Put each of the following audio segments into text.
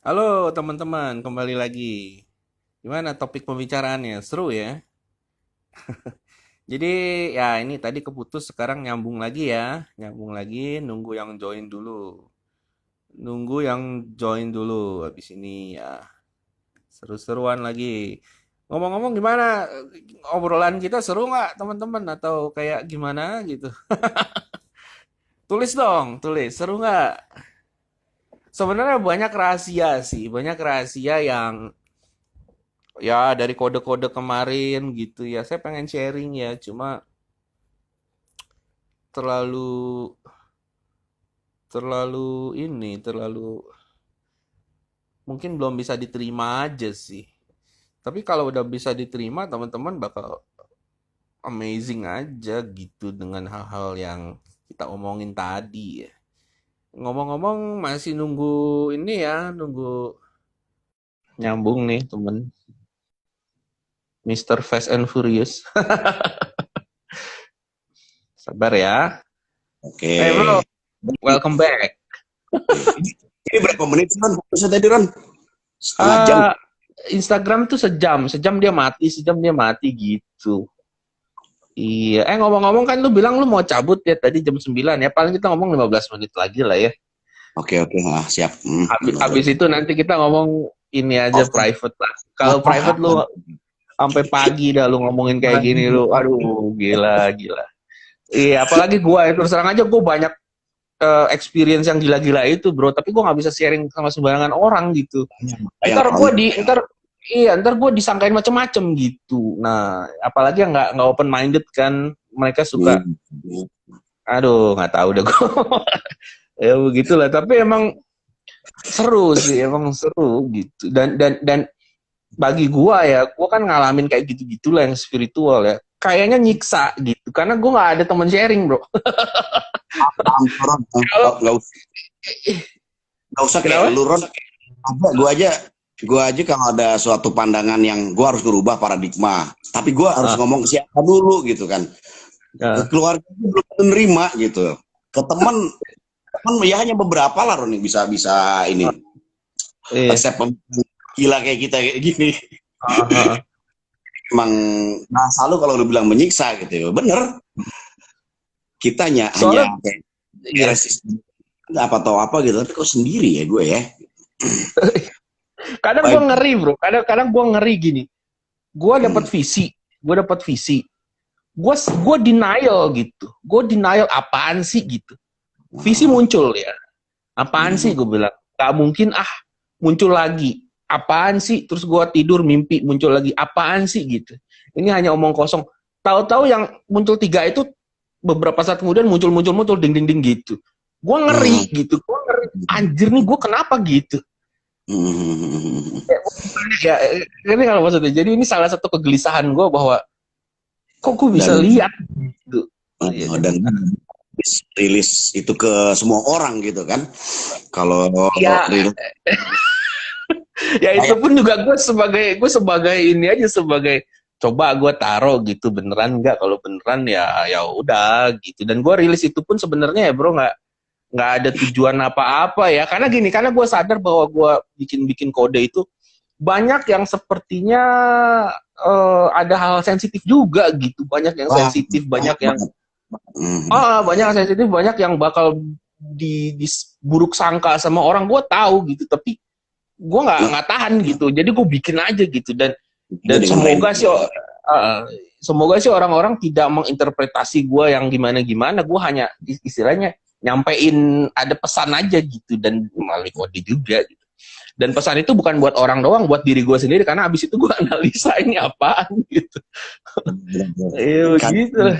Halo teman-teman, kembali lagi. Gimana topik pembicaraannya? Seru ya? Jadi ya ini tadi keputus, sekarang nyambung lagi ya. Nyambung lagi, nunggu yang join dulu. Nunggu yang join dulu. Habis ini ya seru-seruan lagi. Ngomong-ngomong gimana? Obrolan kita seru nggak teman-teman? Atau kayak gimana gitu? Tulis dong, tulis. Seru nggak? Sebenarnya banyak rahasia sih. Banyak rahasia yang ya dari kode-kode kemarin gitu ya, saya pengen sharing ya, cuma terlalu terlalu mungkin belum bisa diterima aja sih. Tapi kalau udah bisa diterima, teman-teman bakal amazing aja gitu dengan hal-hal yang kita omongin tadi ya. Ngomong-ngomong, masih nunggu ini ya, nunggu nyambung nih temen, Mr. Fast and Furious. Sabar ya. Oke. Bro, welcome back. Ini berapa menit sih, Ron? Bisa tadi, Ron? Setengah jam. Ah, Instagram tuh sejam dia mati gitu. Iya, ngomong-ngomong kan lu bilang lu mau cabut ya tadi jam 9 ya. Paling kita ngomong 15 menit lagi lah ya. Oke, oke. Ah, siap. Habis itu nanti kita ngomong ini aja Oke. private lah. Kalau private lu sampai pagi dah lu ngomongin kayak gini lu. Aduh, gila, gila. Iya, apalagi gua ya terus terang aja gua banyak experience yang gila-gila itu, bro. Tapi gua nggak bisa sharing sama sembarangan orang gitu. Bayang, ntar Ron. gue di ntar Iya, ntar gue disangkain macem-macem gitu. Nah, apalagi yang nggak open minded kan, mereka suka, Hmm. aduh nggak tahu deh gue. Ya begitulah. Tapi emang seru sih, emang seru gitu. Dan bagi gue ya, gue kan ngalamin kayak gitu-gitulah yang spiritual ya. Kayaknya nyiksa gitu, karena gue nggak ada temen sharing, bro. Paham, Ron. Kalau Nggak usah kayak kenapa? lu, Ron. Gue aja kalau ada suatu pandangan yang gue harus berubah paradigma. Tapi gue harus Ah, ngomong ke siapa dulu gitu kan. Ke ah, keluarga belum menerima gitu. Ke teman, teman ya hanya beberapa lah, Ron, yang bisa bisa ah, ini iya. accept gila kayak kita kayak gini. Ah, ah, ah. Emang nah selalu kalau lu bilang menyiksa gitu ya bener, kita hanya Soalnya, kayak iya. resisten apa tahu apa gitu, tapi kok sendiri ya gue ya. Kadang gue Baik. ngeri, bro. Kadang gue ngeri gini. Gue dapat Hmm. visi, gue dapat visi, gue denial gitu, gue denial apaan sih gitu, visi Nah, muncul ya, apaan sih hmm. gue bilang, gak mungkin muncul lagi, apaan sih, terus gue tidur mimpi muncul lagi, apaan sih gitu, ini hanya omong kosong, tahu-tahu yang muncul tiga itu beberapa saat kemudian muncul ding ding ding gitu, gue Hmm. ngeri gitu, gue ngeri, anjir nih gue kenapa gitu. Hmm. Ya, ini kalau maksudnya, jadi ini salah satu kegelisahan gue bahwa kok gue bisa dan lihat gitu. Iya kan? dan rilis itu ke semua orang gitu kan, kalau Ya, rilis ya itu kayak pun juga gue sebagai ini aja, sebagai coba gue taro gitu, beneran nggak, kalau beneran ya ya udah gitu, dan gue rilis itu pun sebenarnya ya bro, nggak ada tujuan apa-apa ya, karena gini, karena gue sadar bahwa gue bikin kode itu banyak yang sepertinya ada hal sensitif juga gitu, banyak yang wah sensitif, banyak banget. Hmm. banyak yang sensitif, banyak yang bakal di buruk sangka sama orang, gue tahu gitu, tapi gue nggak tahan gitu, jadi gue bikin aja gitu, dan Dengan random semoga sih orang-orang tidak menginterpretasi gue yang gimana-gimana, gue hanya istilahnya nyampein ada pesan aja gitu, dan melalui kode juga gitu, dan pesan itu bukan buat orang doang, buat diri gue sendiri, karena abis itu gue analisa ini apaan gitu. Iya kan. begitu lah.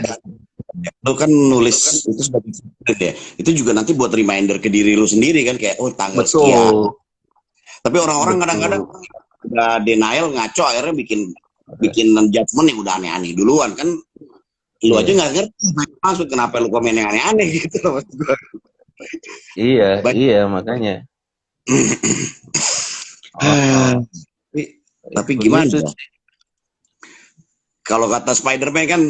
Lu kan nulis itu sebagai script ya, itu juga nanti buat reminder ke diri lu sendiri kan, kayak oh tanggal sekian. Betul, Tapi orang-orang kadang-kadang betul. udah denial ngaco, akhirnya bikin bikin judgement yang udah aneh-aneh duluan kan. Lu aja Iya, nggak ngerti maksud kenapa lu komen yang aneh-aneh gitu loh maksud gua. iya, Baik. iya makanya. tapi, tapi gimana Begitu. ya? Kalau kata Spider-Man kan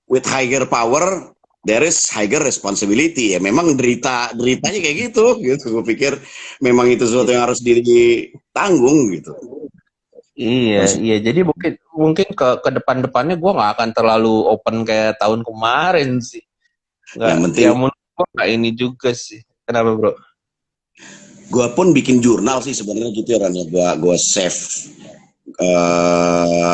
with higher power there is higher responsibility ya. Memang deritanya kayak gitu. Gue pikir memang itu sesuatu yang harus ditanggung gitu. Iya, Harus iya. Jadi mungkin mungkin ke depan-depannya gue nggak akan terlalu open kayak tahun kemarin sih. Nggak, yang ya penting. menurut gue nggak ini juga sih. Kenapa bro? Gue pun bikin jurnal sih sebenarnya gitu ya Ran ya. Gue save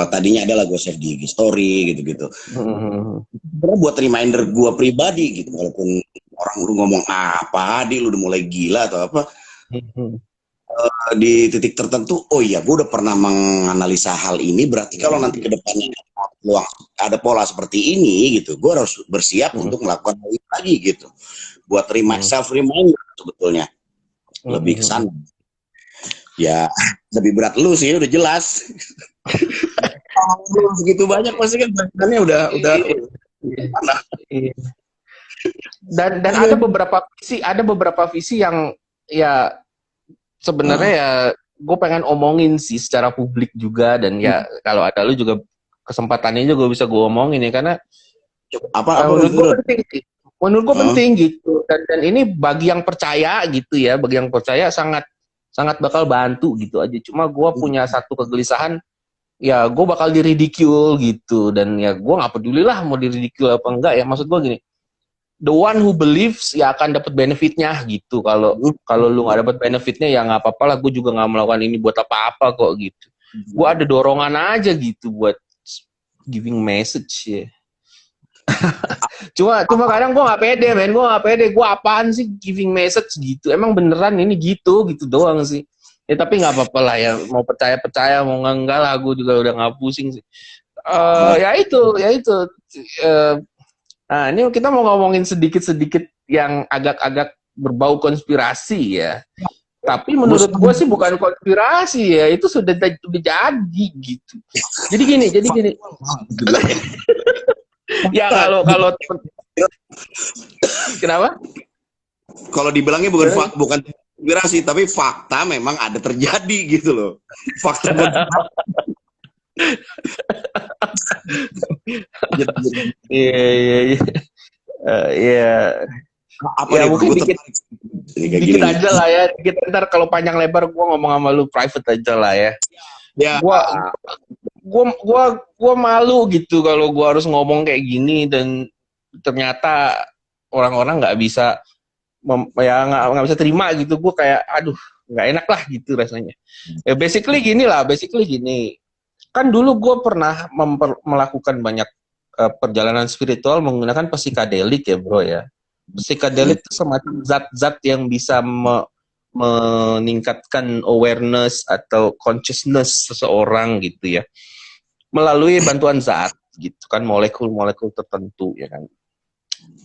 tadinya adalah gue save di IG story gitu-gitu. Hmm. Sebenarnya buat reminder gue pribadi gitu, walaupun orang lu ngomong apa, di lu udah mulai gila atau apa, di titik tertentu, oh iya gue udah pernah menganalisa hal ini, berarti kalau nanti ke depannya ada pola seperti ini gitu, gue harus bersiap untuk melakukan hal ini lagi gitu, buat self reminder sebetulnya, lebih ke sana. Ya lebih berat lu sih, udah jelas. Segitu banyak pasti kan bahannya udah mana. Iya. Dan ada beberapa visi yang ya sebenarnya ya gue pengen omongin sih secara publik juga, dan ya kalau ada lu juga kesempatannya juga bisa gue omongin ya, karena Apa menurut gue gitu. penting sih. Menurut gue penting gitu, dan ini bagi yang percaya gitu ya, bagi yang percaya sangat sangat bakal bantu gitu aja. Cuma gue punya satu kegelisahan, ya gue bakal diridicule gitu, dan ya gue nggak peduli lah mau diridicule apa enggak ya. Maksud gue gini, the one who believes ya akan dapat benefitnya gitu. Kalau kalau lu nggak dapat benefitnya ya nggak apa-apa lah, gue juga nggak melakukan ini buat apa-apa kok gitu. Gue ada dorongan aja gitu buat giving message ya. cuma kadang gue nggak pede, men. Gue nggak pede, gue apaan sih giving message gitu, emang beneran ini gitu doang sih ya. Tapi nggak apa-apa lah ya, mau percaya mau enggak lah, gue juga udah nggak pusing sih. Ya itu. Eh, nah ini kita mau ngomongin sedikit yang agak-agak berbau konspirasi ya, tapi menurut gue sih bukan konspirasi ya, itu sudah jadi gitu. Jadi gini ya. Kalau kenapa? Kalau dibilangnya bukan konspirasi, tapi fakta memang ada terjadi gitu loh. Fakta. Iya. Iya. Apa Ya nih? mungkin Gue dikit tertarik. Kayak dikit gini nih. aja lah ya. Dikit, ntar kalau panjang lebar gue ngomong sama lu private aja lah ya. Ya, Gua gua malu gitu kalau gua harus ngomong kayak gini, dan ternyata orang-orang nggak bisa ya nggak bisa terima gitu. Gue kayak aduh, nggak enak lah gitu rasanya. Ya basically gini. Kan dulu gue pernah melakukan banyak perjalanan spiritual menggunakan psikodelik ya bro ya. Psikodelik itu semacam zat-zat yang bisa meningkatkan awareness atau consciousness seseorang gitu ya, melalui bantuan zat gitu kan, molekul-molekul tertentu ya kan.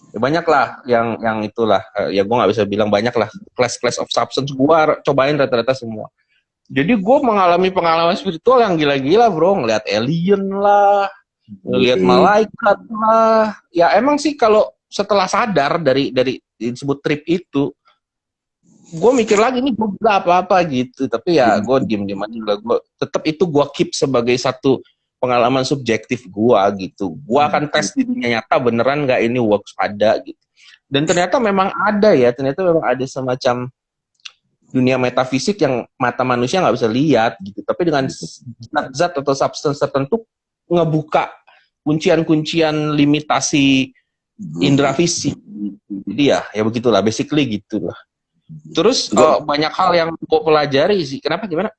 Ya banyak lah yang itulah, ya gue nggak bisa bilang banyak lah, class of substance gue cobain rata-rata semua. Jadi gue mengalami pengalaman spiritual yang gila-gila bro, ngeliat alien lah, ngeliat malaikat lah. Ya emang sih kalau setelah sadar dari disebut trip itu, gue mikir lagi nih gue gak apa-apa gitu, tapi ya gue diem aja. Gue tetap itu gue keep sebagai satu pengalaman subjektif gue gitu. Gue akan tes di dunia nyata beneran nggak ini works ada gitu. Dan ternyata memang ada ya, ternyata memang ada semacam dunia metafisik yang mata manusia nggak bisa lihat gitu, tapi dengan zat-zat atau substance tertentu ngebuka kuncian-kuncian limitasi indera fisik. Jadi ya begitulah, basically gitulah. Terus banyak hal yang gue pelajari sih. Kenapa, gimana?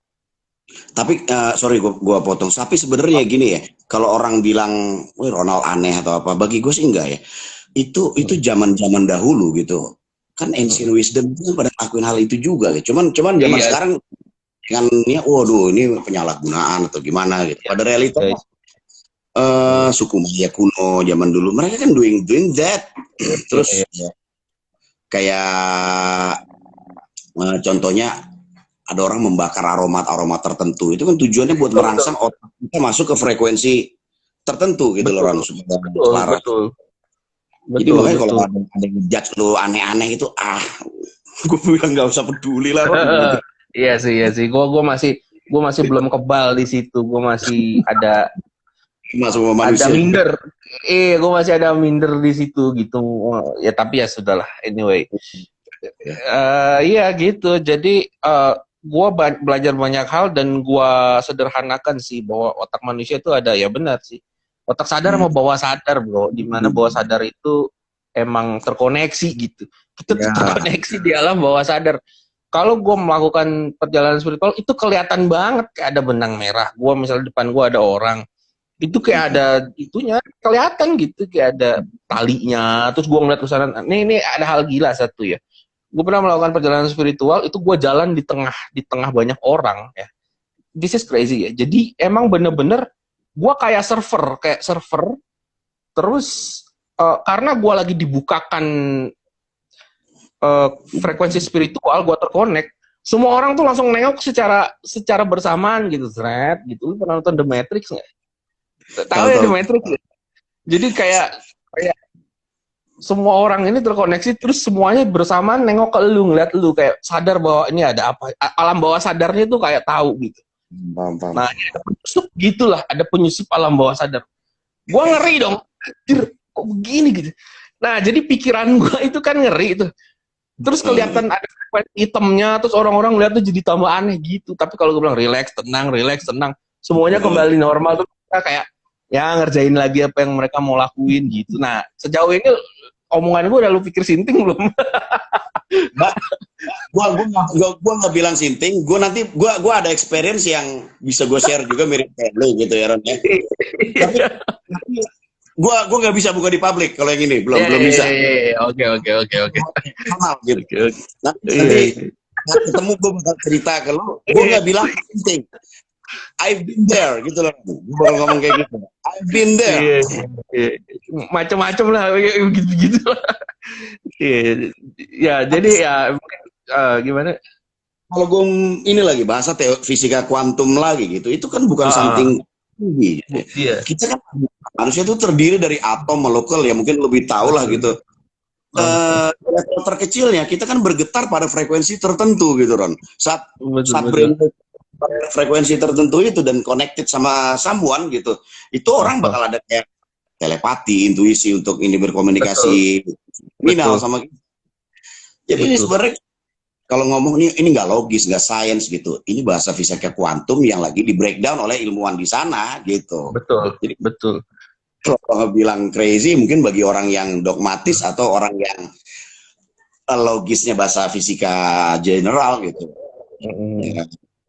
Tapi sorry gue potong. Tapi sebenarnya gini ya, kalau orang bilang, wih Ronald aneh atau apa, bagi gue sih enggak ya. Itu zaman dahulu gitu. Kan ancient wisdom itu pada lakuin hal itu juga gitu. Cuman zaman sekarang dengan waduh ini penyalahgunaan atau gimana gitu. Pada realitanya suku Maya kuno zaman dulu mereka kan doing that. Terus kayak contohnya ada orang membakar aroma tertentu, itu kan tujuannya buat merangsang otak kita masuk ke frekuensi tertentu gitu loh, Ron, supaya selaras. Jadi makanya kalau ada yang ngejudge lu aneh-aneh itu gue bilang nggak usah peduli lah. Iya sih gue masih belum kebal di situ. Gue masih ada Sama semua ada manusia juga. minder. Gue masih ada minder di situ gitu. Ya tapi ya sudahlah. Anyway, Ya. iya gitu. Jadi gue belajar banyak hal dan gue sederhanakan sih bahwa otak manusia itu ada ya benar sih. Otak sadar Hmm. sama bawah sadar bro. Dimana bawah sadar itu emang terkoneksi gitu. Kita tuh Ya. terkoneksi di alam bawah sadar. Kalau gue melakukan perjalanan spiritual itu kelihatan banget kayak ada benang merah. Gue misalnya depan gue ada orang itu kayak ada itunya kelihatan gitu kayak ada talinya terus gue ngeliat ke sana ini ada hal gila satu ya gue pernah melakukan perjalanan spiritual itu gue jalan di tengah banyak orang ya this is crazy ya jadi emang bener-bener gue kayak server terus karena gue lagi dibukakan frekuensi spiritual gue terkonek semua orang tuh langsung nengok secara bersamaan gitu thread gitu lu pernah nonton The Matrix nggak tahu Tahu ya The tahu. Matrix ya? Jadi kayak semua orang ini terkoneksi terus semuanya bersamaan nengok ke lu ngeliat lu kayak sadar bahwa ini ada apa alam bawah sadarnya tuh kayak tahu gitu. Paham, paham. Nah ada penyusup gitulah ada penyusup alam bawah sadar. Gua ngeri dong. Anjir, kok begini gitu. Nah jadi pikiran gua itu kan ngeri itu. Terus kelihatan ada itemnya terus orang-orang ngeliat tuh jadi tambah aneh gitu. Tapi kalau gue bilang relax tenang, semuanya kembali normal tuh kita kayak ya ngerjain lagi apa yang mereka mau lakuin gitu. Nah sejauh ini omongan gue udah lu pikir sinting belum? Mbak, gua nggak bilang sinting, gua ada experience yang bisa gue share juga mirip kayak lu gitu ya Ron ya. Tapi gua nggak bisa buka di publik kalau yang ini belum bisa. Oke. Normal gitu. Oke. Nanti ketemu gue bakal cerita ke lu, gue nggak bilang sinting. I've been there gitu loh. Gue bakal ngomong kayak gitu. I've been there. Macam-macam lah gitu-gitu lah. Ya jadi ya gimana? Kalau gue ini lagi bahasa fisika kuantum lagi gitu, itu kan bukan something tinggi. Iya. Kita kan manusia itu terdiri dari atom molekul ya mungkin lebih tahu lah gitu. Level terkecilnya kita kan bergetar pada frekuensi tertentu gitu Ron. Saat brain frekuensi tertentu itu dan connected sama someone gitu, itu orang bakal ada kayak telepati, intuisi untuk ini berkomunikasi final sama kita. Jadi ini sebenarnya kalau ngomong ini nggak logis, nggak sains gitu. Ini bahasa fisika kuantum yang lagi di breakdown oleh ilmuwan di sana gitu. Jadi, betul. Kalau bilang crazy mungkin bagi orang yang dogmatis atau orang yang logisnya bahasa fisika general gitu.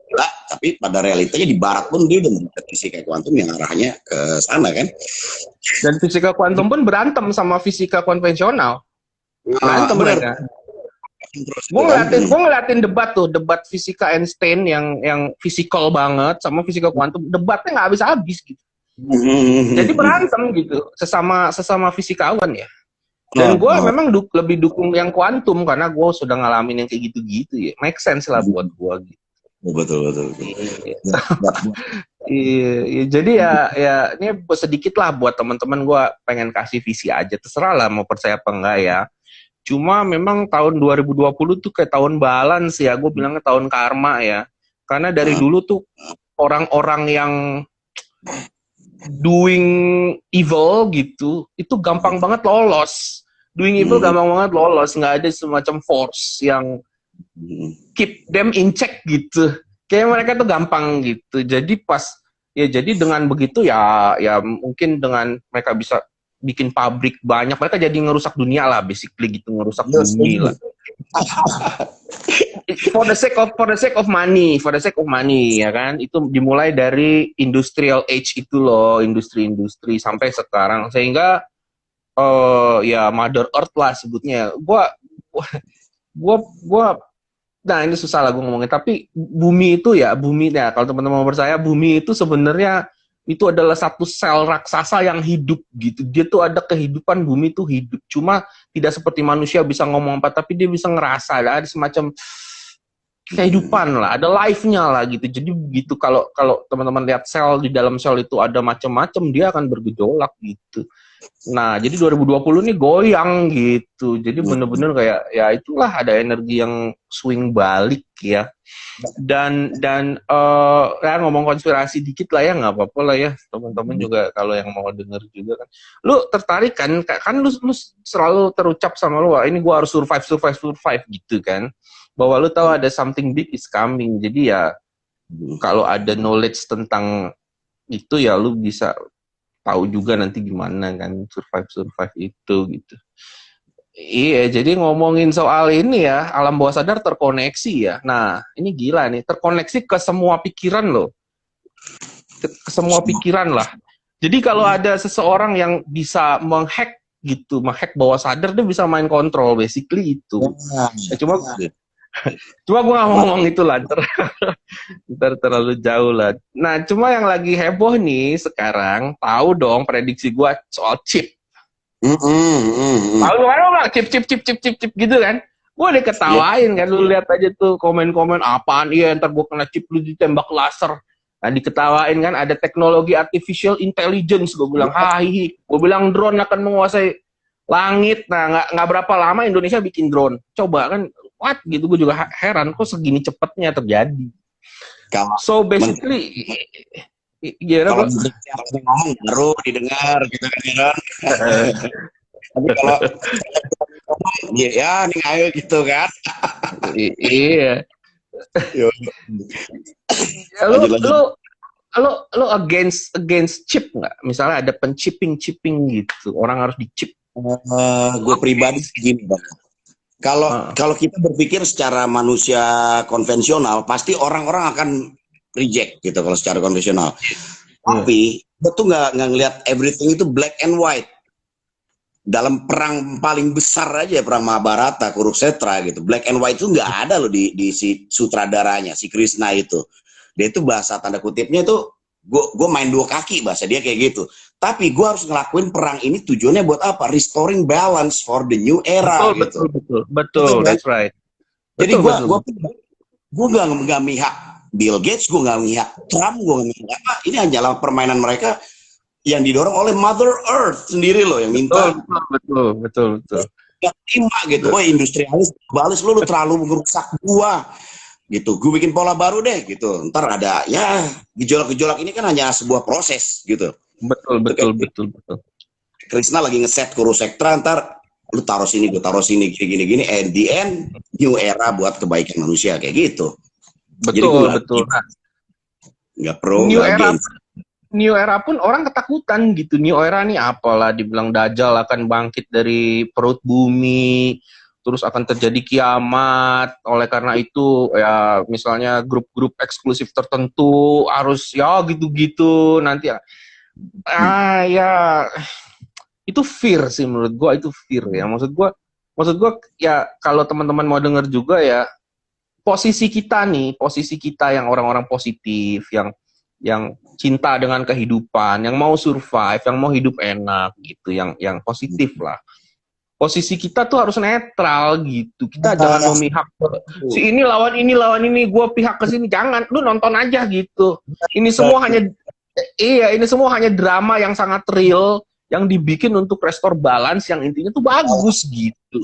Ya, tapi pada realitanya di barat pun dia udah membuat fisika kuantum yang arahnya ke sana kan. Dan fisika kuantum pun berantem sama fisika konvensional. Berantem mereka. Gue ngeliatin debat fisika Einstein yang fisikal banget sama fisika kuantum, debatnya nggak habis-habis gitu. Jadi berantem gitu, sesama fisikawan ya. Dan gue memang lebih dukung yang kuantum karena gue sudah ngalamin yang kayak gitu-gitu ya. Make sense lah buat gue gitu. Betul. Iya, jadi ya ini sedikit lah buat teman-teman gue pengen kasih visi aja. Terserah lah mau percaya apa enggak ya. Cuma memang tahun 2020 tuh kayak tahun balance ya, gue bilangnya tahun karma ya. Karena dari dulu tuh orang-orang yang doing evil gitu, itu gampang banget lolos. Doing evil gampang banget lolos, nggak ada semacam force yang keep them in check gitu. Kayak mereka tuh gampang gitu. Jadi jadi dengan begitu ya mungkin dengan mereka bisa bikin pabrik banyak, mereka jadi ngerusak dunia lah basically gitu, ngerusak bumi lah. for the sake of money ya kan, itu dimulai dari industrial age itu loh, industri sampai sekarang sehingga ya Mother Earth lah sebutnya. Gua nah ini susah lah gue ngomongin, tapi bumi ya kalau teman-teman mau percaya, bumi itu sebenarnya itu adalah satu sel raksasa yang hidup gitu. Dia tuh ada kehidupan, bumi tuh hidup. Cuma tidak seperti manusia bisa ngomong apa, tapi dia bisa ngerasa. Ada semacam kehidupan lah, ada life-nya lah gitu. Jadi begitu kalau kalau teman-teman lihat sel di dalam sel itu ada macam-macam, dia akan bergejolak gitu. Nah, jadi 2020 nih goyang gitu. Jadi bener-bener kayak ya itulah ada energi yang swing balik ya. Dan ya ngomong konspirasi dikit lah ya, nggak apa-apa lah ya teman-teman juga kalau yang mau denger juga kan. Lu tertarik kan lu selalu terucap sama lu, wah ini gua harus survive gitu kan. Bahwa lu tahu ada something big is coming. Jadi ya kalau ada knowledge tentang itu ya lu bisa tahu juga nanti gimana kan survive itu gitu. Iya, jadi ngomongin soal ini ya, alam bawah sadar terkoneksi ya. Nah, ini gila nih, terkoneksi ke semua pikiran loh. Ke semua pikiran lah. Jadi kalau ada seseorang yang bisa menghack gitu, menghack bawah sadar, dia bisa main kontrol, basically itu. Ya, cuma gue gak mau ngomong itu lah, ntar terlalu jauh lah. Nah, cuma yang lagi heboh nih sekarang, tahu dong prediksi gue soal chip. Tahu kan lo chip gitu kan? Gue diketawain kan, lu lihat aja tuh komen-komen apaan iya ntar gue kena chip lu ditembak laser. Nah diketawain kan ada teknologi artificial intelligence, gue bilang hahi, gue bilang drone akan menguasai langit. Nah nggak berapa lama Indonesia bikin drone. Coba kan, what gitu, gue juga heran kok segini cepatnya terjadi. So basically, kalau ngomong baru didengar gitu kan. Tapi kalau ya nih ayo gitu kan. Iya. Lu against chip nggak? Misalnya ada chipping gitu, orang harus di-chip. Gue pribadi gini bang. Kalau kita berpikir secara manusia konvensional, pasti orang-orang akan reject gitu kalau secara konvensional. Tapi gue tuh nggak ngelihat everything itu black and white. Dalam perang paling besar aja, perang Mahabharata, Kurukshetra gitu, black and white itu nggak ada loh di si sutradaranya, si Krishna itu. Dia itu bahasa tanda kutipnya tuh, gue main dua kaki bahasa dia kayak gitu. Tapi gue harus ngelakuin perang ini tujuannya buat apa? Restoring balance for the new era gitu. Betul, that's right. Jadi gue nggak mihak Bill Gates, gue nggak mihak Trump, gue nggak mihak apa. Ini hanyalah permainan mereka yang didorong oleh Mother Earth sendiri loh yang minta. Betul. Gak terima gitu, wah industrialis, balis lu terlalu merusak gua gitu. Gue bikin pola baru deh gitu. Ntar ada ya gejolak-gejolak ini kan hanya sebuah proses gitu. Betul. Krishna lagi ngeset Kurukshetra, ntar lu taruh sini, gue taruh sini, gini. And the end new era buat kebaikan manusia kayak gitu. Betul. Nggak pro, New nggak era. against. New era pun orang ketakutan gitu. New era nih apalah, dibilang Dajjal akan bangkit dari perut bumi, terus akan terjadi kiamat. Oleh karena itu ya misalnya grup-grup eksklusif tertentu harus ya gitu-gitu nanti ya. Ya itu fear sih menurut gua, itu fear ya. Maksud gua ya kalau teman-teman mau denger juga ya, posisi kita yang orang-orang positif, yang cinta dengan kehidupan, yang mau survive, yang mau hidup enak gitu, yang positif lah. Posisi kita tuh harus netral gitu. Kita jangan memihak si ini lawan ini, gue pihak ke sini. Jangan, lu nonton aja gitu. Ini semua hanya drama yang sangat real yang dibikin untuk restore balance yang intinya tuh bagus gitu.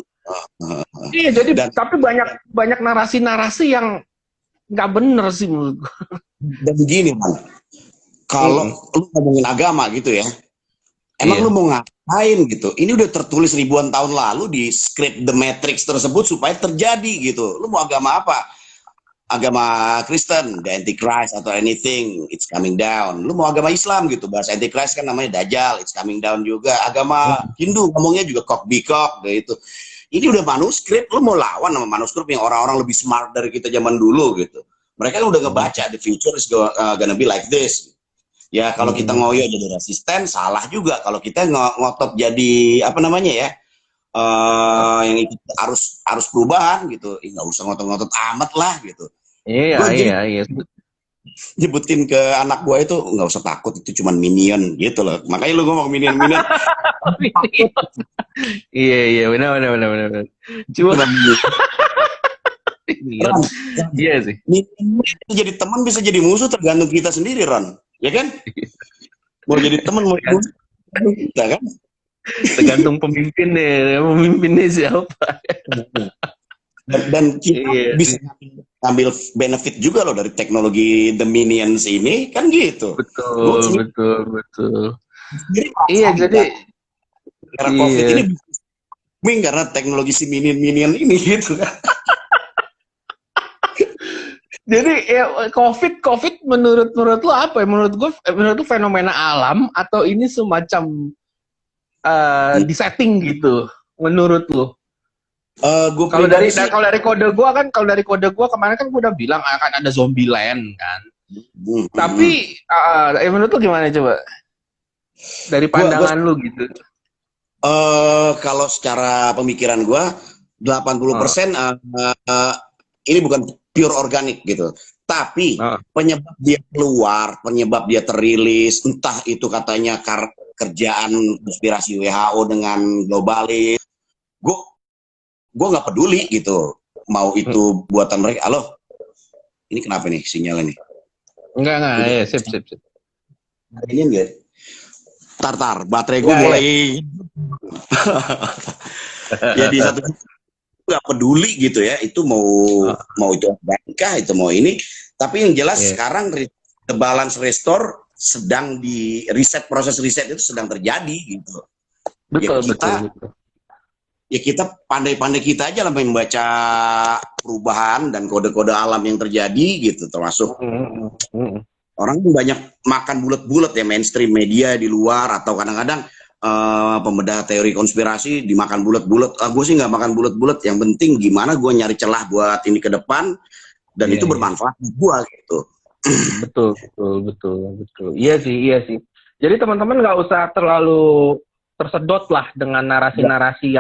Iya, jadi tapi banyak narasi-narasi yang nggak bener sih menurut gue. Dan begini bang, kalau lu ngomongin agama gitu ya, emang lu mau ngapain gitu? Ini udah tertulis ribuan tahun lalu di skrip The Matrix tersebut supaya terjadi gitu. Lu mau agama apa? Agama Kristen, the Antichrist atau anything, it's coming down. Lu mau agama Islam gitu, bahasa Antichrist kan namanya Dajjal, it's coming down juga. Agama Hindu ngomongnya juga kok bikok gitu. Ini udah manuskrip, lu mau lawan sama manuskrip yang orang-orang lebih smart dari kita zaman dulu gitu. Mereka kan udah ngebaca the future is gonna be like this. Ya kalau kita ngoyo jadi resisten, salah juga. Kalau kita ngotot jadi apa namanya ya, yang ikut harus perubahan gitu. Nggak usah ngotot-ngotot amat lah gitu. Iya. Nyebutin ke anak gue itu nggak usah takut, itu cuma minion gitu loh. Makanya lu ngomong minion. Iya benar. Cuma Gila. Ron, Iya sih. bisa jadi teman, bisa jadi musuh, tergantung kita sendiri, Ron. Ya kan? Mau jadi teman, mau jadi musuh, tergantung kita kan? Tergantung pemimpinnya siapa. Dan kita Iya bisa sih. ngambil benefit juga loh dari teknologi The Minions ini, kan gitu. Gue Betul, sendiri betul, betul. Iya, merasakan jadi kan, era COVID ini iya. booming karena teknologi si Minion ini gitu kan. Jadi ya COVID menurut lo apa ya? Menurut gue fenomena alam atau ini semacam disetting gitu? Menurut lo? Gue pribadi sih, Kalau dari kode gua kemarin kan gua udah bilang akan ada zombie land kan. gue Tapi menurut lo gimana coba? Dari gue pandangan lu gitu. kalau secara pemikiran gue Uh, 80% ini bukan pure organik gitu. Tapi uh, penyebab dia keluar, penyebab dia terilis, entah itu katanya kerjaan konspirasi WHO dengan globalis, gue nggak peduli gitu. Mau itu buatan mereka. Halo, ini kenapa nih sinyalnya nih? enggak, Udah, ya, sip. ini enggak? Tar, baterai gue Ya, ya. mulai ya di satu nggak peduli gitu ya, itu mau Uh, itu Amerika, itu mau ini, tapi yang jelas yeah. sekarang the balance restore sedang di riset, proses riset itu sedang terjadi gitu. Ya Betul, betul, kita betul. pandai-pandai kita aja lah membaca perubahan dan kode-kode alam yang terjadi gitu, termasuk orang banyak makan bulat-bulat ya, mainstream media di luar atau kadang-kadang pembedah teori konspirasi dimakan bulat-bulat. Gue sih nggak makan bulat-bulat. Yang penting gimana gue nyari celah buat ini ke depan dan Iya, itu iya. bermanfaat buat gue gitu. Betul. Iya sih. Jadi teman-teman nggak usah terlalu tersedot lah dengan narasi-narasi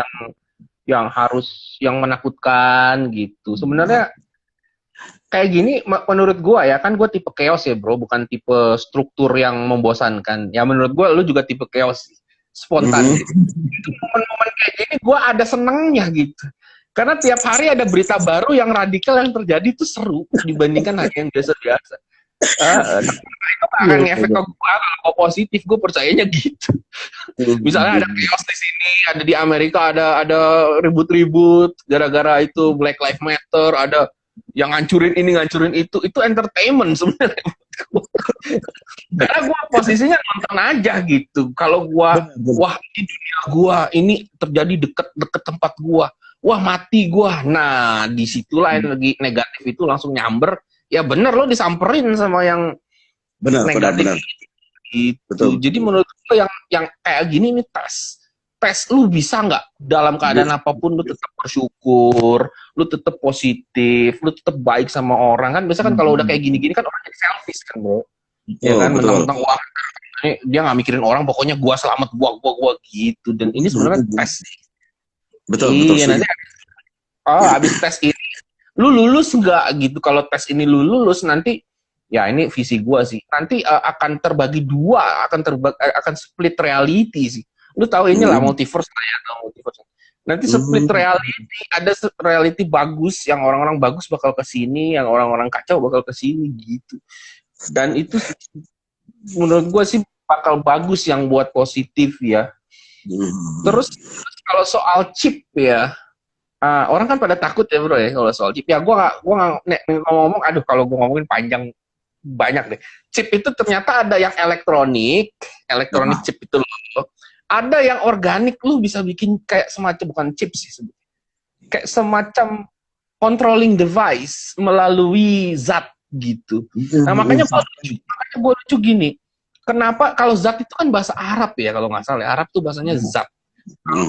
yang menakutkan gitu. Sebenarnya kayak gini menurut gua ya, kan gua tipe chaos ya bro, bukan tipe struktur yang membosankan. Ya menurut gua lu juga tipe chaos, spontan gitu. Momen-momen kayak gini gua ada senengnya gitu. Karena tiap hari ada berita baru yang radikal yang terjadi tuh seru dibandingkan hari yang biasa-biasa. Tapi itu akan ngefek ke gue kalau positif, gue percayanya gitu. Misalnya ada chaos di sini, ada di Amerika, ada ribut-ribut gara-gara itu Black Lives Matter, ada yang ngancurin ini ngancurin itu entertainment sebenarnya. Karena gue posisinya nonton aja gitu. Kalau gue wah ini dunia gue, ini terjadi deket tempat gue, wah mati gue. Nah disitulah yang lagi negatif itu langsung nyamber. Ya bener lo disamperin sama yang negatif Benar. itu. Betul. Jadi menurut gue yang kayak gini nih tes lu bisa nggak dalam keadaan apapun lu tetap bersyukur, lu tetap positif, lu tetap baik sama orang kan. Biasa kan kalau udah kayak gini-gini kan orang jadi selfish kan bro, ya kan Betul. mentang-mentang wah dia nggak mikirin orang, pokoknya gua selamat gua gitu. Dan ini sebenarnya tes. Betul, Iya setuju. nanti habis tes ini lu lulus nggak gitu. Kalau tes ini lu lulus nanti ya ini visi gua sih nanti akan terbagi dua, akan split reality sih. Lu tahu inilah multiverse lah ya, tahu multiverse. Nanti split reality, ada reality bagus, yang orang-orang bagus bakal ke sini, yang orang-orang kacau bakal ke sini gitu. Dan itu menurut gue sih bakal bagus yang buat positif ya. Terus kalau soal chip ya, orang kan pada takut ya bro ya kalau soal chip. Ya gue nggak ngomong, aduh kalau gue ngomongin panjang banyak deh. Chip itu ternyata ada yang elektronik chip itu loh. Ada yang organik, lu bisa bikin kayak semacam, bukan chip sih sebetulnya, kayak semacam controlling device melalui zat gitu. Nah makanya gue lucu gini. Kenapa kalau zat itu kan bahasa Arab ya kalau nggak salah. Arab tuh bahasanya zat.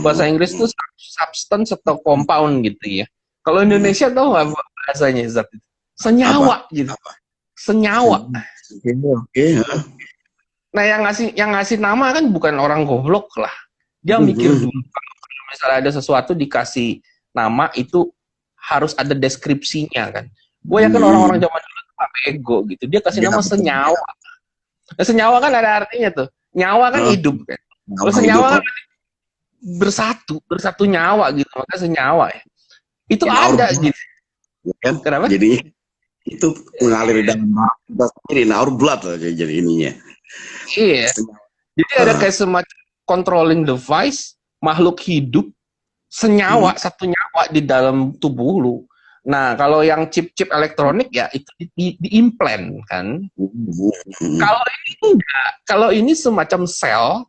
Bahasa Inggris tuh substance atau compound gitu ya. Kalau Indonesia tahu nggak bahasanya zat itu? Senyawa gitu. Senyawa. Oke. Nah yang ngasih nama kan bukan orang goblok lah. Dia mikir dulu. Kalau misalnya ada sesuatu dikasih nama itu harus ada deskripsinya kan. Gue yakin orang-orang zaman dulu tuh bego gitu. Dia kasih nama senyawa. Nah, senyawa kan ada artinya tuh. Nyawa kan hidup kan. Kalau senyawa kan bersatu nyawa gitu. Makanya senyawa ya. Itu ada gitu. ya kan? Kenapa? Jadi itu mengalir di dalam darah kita sendiri, our blood lah jadi ininya. Iya. Jadi ada Uh, kayak semacam controlling device, makhluk hidup, senyawa, satu nyawa di dalam tubuh lu. Nah, kalau yang chip-chip elektronik ya itu diimplant kan. Kalau ini enggak, kalau ini semacam sel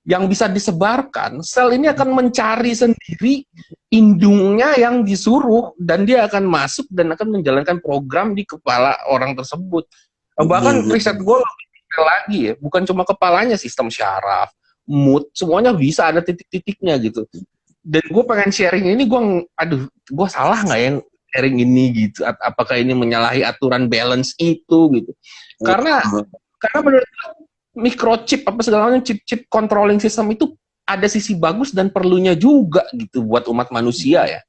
yang bisa disebarkan, sel ini akan mencari sendiri indungnya yang disuruh dan dia akan masuk dan akan menjalankan program di kepala orang tersebut. Bahkan riset gue lebih detail lagi ya, bukan cuma kepalanya, sistem syaraf, mood, semuanya bisa ada titik-titiknya gitu. Dan gue pengen sharing ini, gue salah nggak ya sharing ini gitu? Apakah ini menyalahi aturan balance itu gitu? Karena menurut microchip apa segala macam chip-chip controlling system itu ada sisi bagus dan perlunya juga gitu buat umat manusia ya.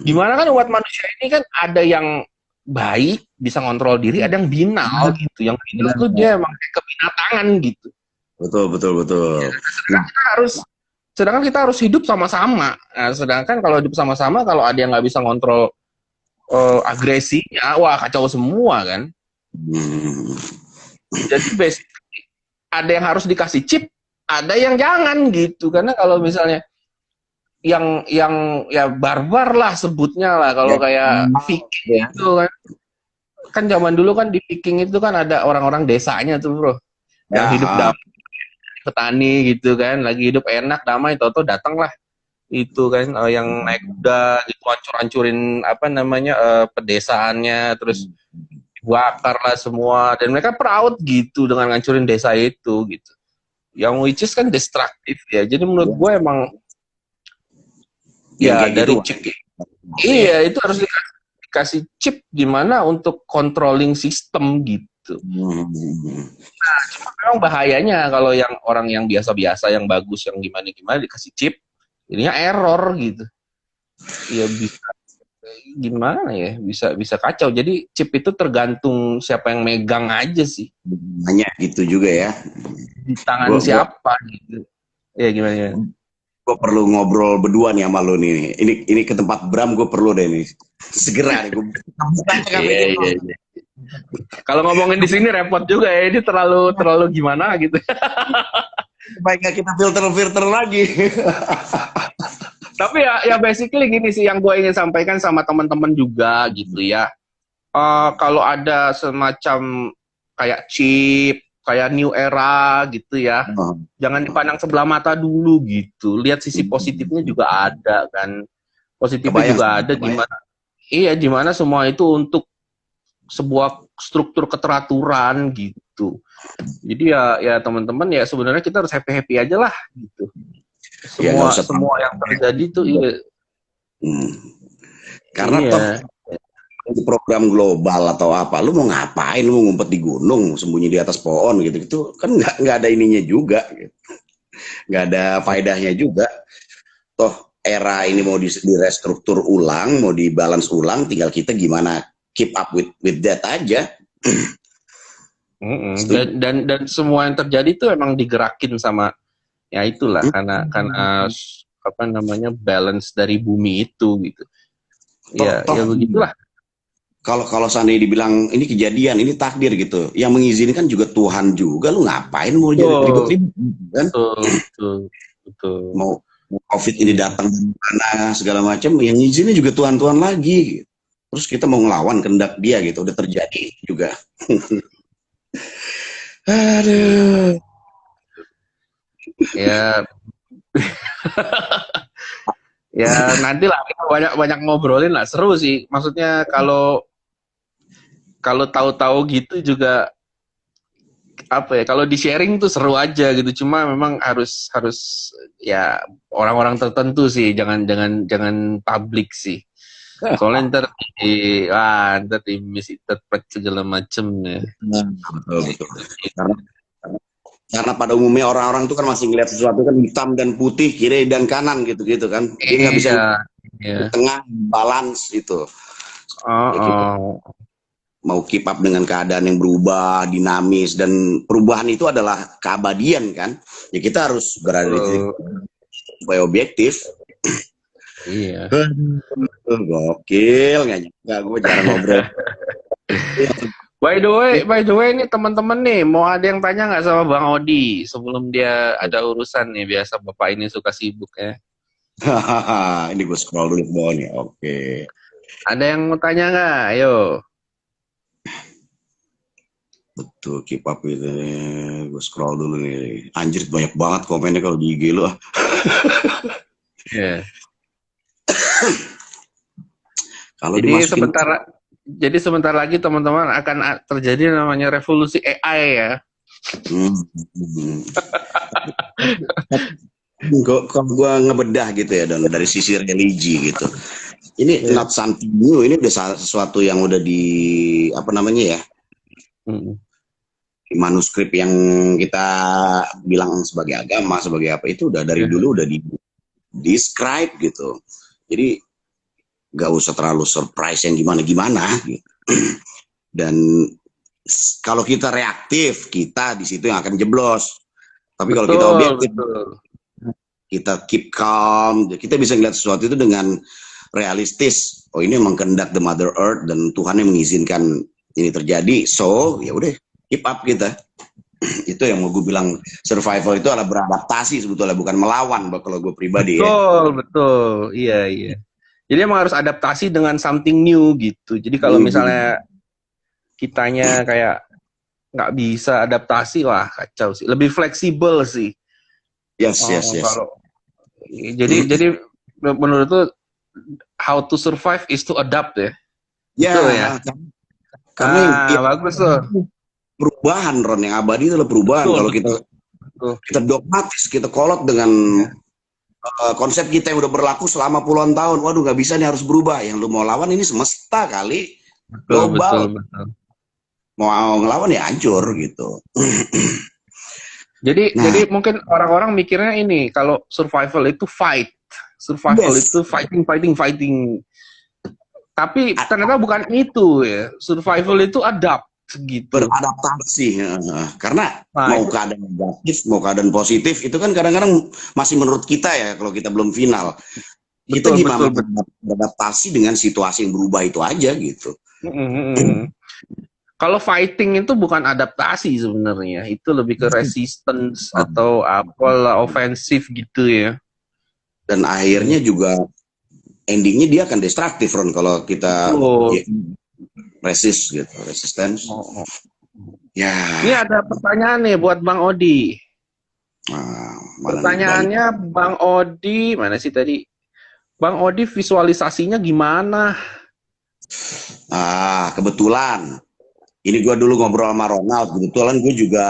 Dimana kan umat manusia ini kan ada yang baik bisa ngontrol diri, ada yang binal gitu. Yang binal tuh dia emang kayak kebinatangan gitu. betul. Sedangkan kita harus hidup sama-sama. Nah, sedangkan kalau hidup sama-sama, kalau ada yang nggak bisa ngontrol agresinya, wah kacau semua kan. Jadi basically ada yang harus dikasih chip, ada yang jangan gitu. Karena kalau misalnya yang ya barbar lah sebutnya lah, kalau kayak Viking itu kan zaman dulu kan di Viking itu kan ada orang-orang desanya tuh bro, yang hidup damai, petani gitu kan, lagi hidup enak damai, toto datang lah itu kan yang naik kuda gitu, hancur-hancurin apa namanya pedesaannya, terus bakar lah semua, dan mereka proud gitu dengan ngancurin desa itu gitu, yang which is kan destruktif ya. Jadi menurut gue emang ya dari gitu, chip, iya itu harus dikasih chip gimana untuk controlling system gitu. Nah, cuma memang bahayanya kalau yang orang yang biasa-biasa, yang bagus, yang gimana-gimana dikasih chip, jadinya error gitu. Ya bisa gimana ya, bisa kacau. Jadi chip itu tergantung siapa yang megang aja sih. Hanya gitu juga ya. Di tangan siapa gitu. Ya gimana? Gue perlu ngobrol berdua nih sama lo nih. Ini ke tempat Bram, gue perlu deh nih. Segera nih. Iya. Kalau ngomongin di sini repot juga ya. Ini terlalu gimana gitu. Supaya kita filter lagi. Tapi ya basically gini sih yang gue ingin sampaikan sama teman-teman juga gitu ya. Kalau ada semacam kayak chip, kayak new era gitu ya, jangan dipandang sebelah mata dulu gitu. Lihat sisi positifnya juga ada kan. Positifnya juga ada gimana. Iya, gimana semua itu untuk sebuah struktur keteraturan gitu. Jadi ya teman-teman ya sebenarnya kita harus happy aja lah gitu. Semua yang terjadi tuh iya. Karena toh di program global atau apa, lu mau ngapain, lu mau ngumpet di gunung, sembunyi di atas pohon gitu kan nggak ada ininya juga, gitu. Nggak ada faedahnya juga. Toh era ini mau direstruktur ulang, mau dibalance ulang, tinggal kita gimana keep up with that aja. Dan semua yang terjadi itu emang digerakin sama ya itulah karena apa namanya balance dari bumi itu gitu. Ya begitulah. Kalau seandainya dibilang ini kejadian, ini takdir gitu, yang mengizinkan juga Tuhan juga, lu ngapain mau ribet-ribet kan? Betul. Mau COVID ini datang dari mana segala macam, yang izinnya juga Tuhan lagi. Terus kita mau ngelawan kehendak dia gitu, udah terjadi juga. Aduh. Ya. Ya nanti lah kita banyak ngobrolin lah, seru sih. Maksudnya kalau tahu-tahu gitu juga apa ya, kalau di sharing tuh seru aja gitu. Cuma memang harus ya orang-orang tertentu sih, jangan publik sih. Soalnya ntar di misinterpret segala macem ya. Betul. Karena pada umumnya orang-orang itu kan masih ngeliat sesuatu kan hitam dan putih, kiri dan kanan gitu kan. Dia nggak bisa di tengah balance itu. Mau keep up dengan keadaan yang berubah, dinamis, dan perubahan itu adalah keabadian kan. Ya kita harus berada di titik supaya objektif. Iya. Gokil, nggak nyangka gue jarang ngobrol. By the way nih teman-teman nih, mau ada yang tanya nggak sama Bang Odi sebelum dia ada urusan nih? Biasa Bapak ini suka sibuk ya. Ini gue scroll dulu ke bawah nih. Oke. Ada yang mau tanya nggak? Ayo. Betul, keep up itu. Gue scroll dulu nih. Anjir, banyak banget komennya kalau di IG lu. Yeah. Kalau Jadi dimasukin sebentar lagi teman-teman akan terjadi namanya revolusi AI ya. Kalau gue ngebedah gitu ya, dan dari sisi religi gitu, ini Yeah. not something new, ini udah sesuatu yang udah di apa namanya ya, di manuskrip yang kita bilang sebagai agama, sebagai apa, itu udah dari dulu udah di describe gitu. Jadi gak usah terlalu surprise yang gimana-gimana gitu. Dan kalau kita reaktif, kita di situ yang akan jeblos. Tapi kalau kita objektif, kita keep calm, kita bisa ngeliat sesuatu itu dengan realistis. Oh, ini memang kehendak the Mother Earth dan Tuhan yang mengizinkan ini terjadi. So ya udah, keep up kita. Itu yang mau gue bilang, survival itu adalah beradaptasi sebetulnya, bukan melawan kalau gue pribadi. Betul, iya. Jadi emang harus adaptasi dengan something new gitu. Jadi kalau misalnya kitanya kayak nggak bisa adaptasi, wah kacau sih. Lebih fleksibel sih. Yes. Jadi menurut tuh how to survive is to adapt ya. Ya. Karena bagus tuh. Perubahan, Ron, yang abadi itu adalah perubahan. Kalau kita dogmatis, kita kolot dengan konsep kita yang udah berlaku selama puluhan tahun, waduh nggak bisa nih, harus berubah. Yang lu mau lawan ini semesta kali, global. Betul. Mau ngelawan ya hancur gitu. Jadi mungkin orang-orang mikirnya ini, kalau survival itu fight, itu fighting. Tapi ternyata bukan itu ya. Survival itu adapt gitu. Beradaptasi. Karena mau keadaan negatif, mau keadaan positif, itu kan kadang-kadang masih menurut kita ya, kalau kita belum final. Kita gimana beradaptasi dengan situasi yang berubah itu aja gitu. Kalau fighting itu bukan adaptasi sebenarnya, itu lebih ke resistance atau apalah, ofensif gitu ya. Dan akhirnya juga endingnya dia akan destruktif, Ron, kalau kita resist gitu, resistance. Ya. Ini ada pertanyaan nih buat Bang Odi. Pertanyaannya Bang Odi, mana sih tadi? Bang Odi visualisasinya gimana? Kebetulan ini gue dulu ngobrol sama Ronald, kebetulan gue juga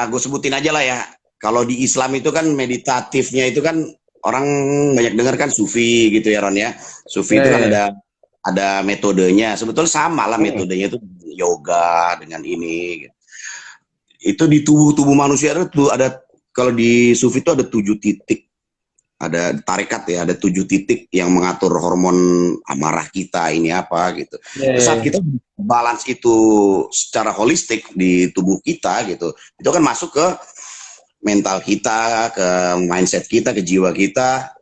gue sebutin aja lah ya. Kalau di Islam itu kan meditatifnya itu kan orang banyak dengar kan sufi gitu ya, Ron ya. Sufi itu kan ada metodenya. Sebetulnya sama lah metodenya, itu yoga dengan ini. Itu di tubuh manusia itu ada, kalau di sufi itu ada 7 titik. Ada tarekat ya, ada 7 titik yang mengatur hormon amarah kita, ini apa gitu. Saat kita balance itu secara holistik di tubuh kita gitu, itu kan masuk ke mental kita, ke mindset kita, ke jiwa kita.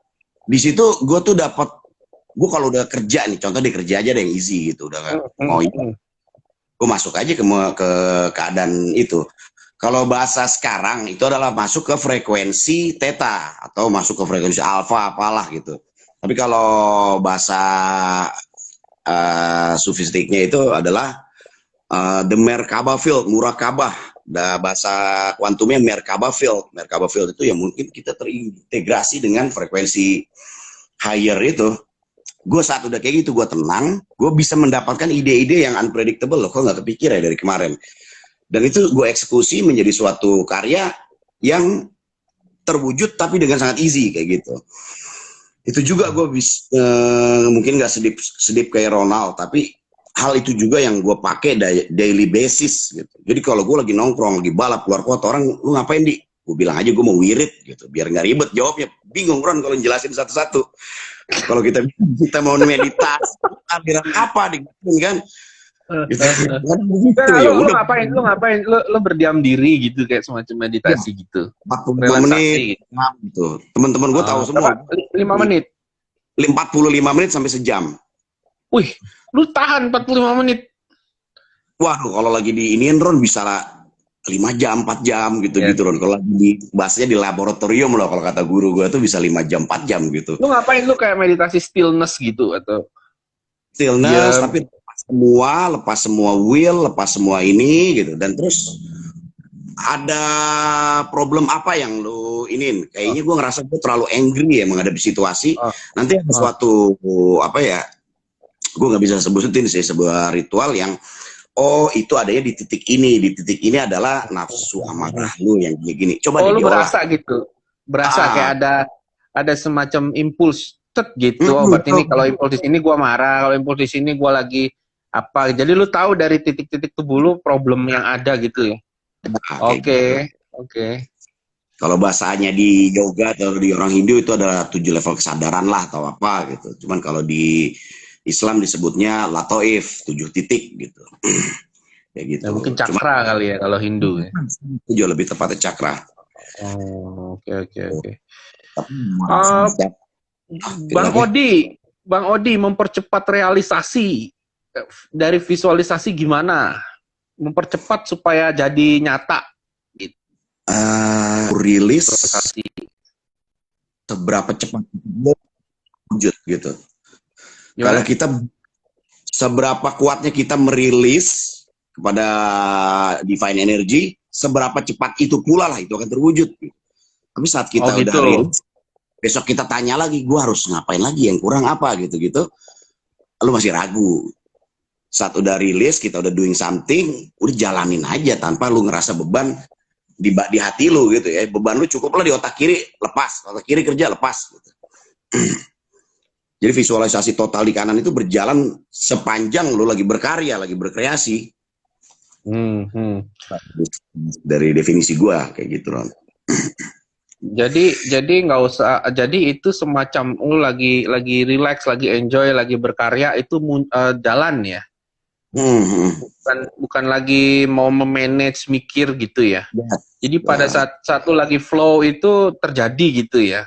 Di situ gue tuh dapat, gue kalau udah kerja nih, contoh di kerja aja ada yang easy gitu, udah kan mau gue masuk aja ke keadaan itu. Kalau bahasa sekarang itu adalah masuk ke frekuensi theta atau masuk ke frekuensi alpha apalah gitu. Tapi kalau bahasa sufistiknya itu adalah the Merkaba field, murakabah. Bahasa kuantumnya Merkaba field. Merkaba field itu ya mungkin kita terintegrasi dengan frekuensi higher itu. Gue saat udah kayak gitu, gue tenang, gue bisa mendapatkan ide-ide yang unpredictable loh, kok nggak kepikir ya dari kemarin. Dan itu gue eksekusi menjadi suatu karya yang terwujud tapi dengan sangat easy kayak gitu. Itu juga gue bisa mungkin nggak sedip kayak Ronald, tapi hal itu juga yang gue pakai daily basis gitu. Jadi kalau gue lagi nongkrong, lagi balap keluar kota, orang lu ngapain di? Gue bilang aja gue mau wirid gitu, biar nggak ribet jawabnya. Bingung Ron kalau jelasin satu-satu. Kalau kita mau meditasi, aliran apa digituin kan? Lu ngapain? Lu berdiam diri gitu kayak semacam meditasi gitu. 45 menit gitu. Teman-teman gue tahu semua. 5 menit. 45 menit sampai sejam. Wih, lu tahan 45 menit. Wah, kalau lagi di iniin Ron bisa 5 jam, 4 jam Iya gitu-gitu Ron. sih. Kalau lagi di bahasanya di laboratorium loh, kalau kata guru gue tuh bisa 5 jam, 4 jam gitu. Lu ngapain, lu kayak meditasi stillness gitu atau Stillness, diam? tapi lepas semua will, lepas semua ini gitu. Dan terus ada problem apa yang lu iniin? Oh, Kayaknya gue ngerasa gue terlalu angry ya menghadapi situasi. oh, Nanti ada oh. suatu apa ya? Gue nggak bisa sebutin sih sebuah ritual yang oh itu adanya di titik ini. Di titik ini adalah nafsu amarah lu yang gini-gini. Coba Oh, deh lu diolah. berasa gitu. Berasa Ah, kayak ada semacam impuls tet gitu. Oh, berarti ini kalau impuls di sini gua marah, kalau impuls di sini gua lagi apa. Jadi lu tahu dari titik-titik tubuh lu problem yang ada gitu ya. nah, kayak gitu. Oke, oke. Kalau bahasanya di yoga atau di orang Hindu itu ada 7 level kesadaran lah atau apa gitu. Cuman kalau di Islam disebutnya latoif, 7 titik gitu. Kayak Ya, gitu. mungkin Cuma cakra kali ya kalau Hindu ya. 7 lebih tepatnya cakra. Oh, oke, oke, oke. Tapi marah sama Eh, siapa? Bang Kenapa? Odi, Bang Odi mempercepat realisasi dari visualisasi gimana? Mempercepat supaya jadi nyata gitu. Rilis Visualisasi. seberapa cepat itu wujud gitu. Kalau Gimana? kita seberapa kuatnya kita merilis kepada divine energy, seberapa cepat itu pula lah itu akan terwujud. Tapi saat Oh kita udah gitu. rilis, besok kita tanya lagi, gue harus ngapain lagi, yang kurang apa gitu-gitu, lu masih ragu. Saat udah rilis, kita udah doing something, udah jalanin aja tanpa lu ngerasa beban di hati lu gitu ya. Beban lu cukup lah di otak kiri, lepas. Otak kiri kerja, lepas. Gitu. Jadi visualisasi total di kanan itu berjalan sepanjang lu lagi berkarya, lagi berkreasi. Hmm, hmm. Dari definisi gua kayak gitu, Ron. Jadi nggak usah. Jadi itu semacam lu lagi relax, lagi enjoy, lagi berkarya itu jalan ya. Hmm. Bukan lagi mau memanage mikir gitu ya. Ya, Jadi pada saat satu lagi flow itu terjadi gitu ya.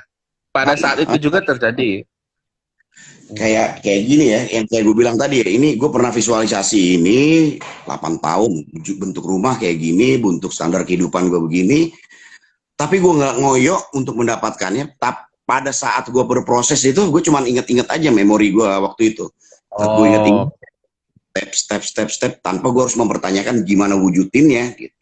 Pada saat itu juga terjadi. kayak gini ya, yang kayak gue bilang tadi ya, ini gue pernah visualisasi ini 8 tahun, bentuk rumah kayak gini, bentuk standar kehidupan gue begini, tapi gue nggak ngoyo untuk mendapatkannya. Pada saat gue berproses itu, gue cuma inget-inget aja memori gue waktu itu. Saat gue inget-inget Oh, step, tanpa gue harus mempertanyakan gimana wujudinnya. Gitu.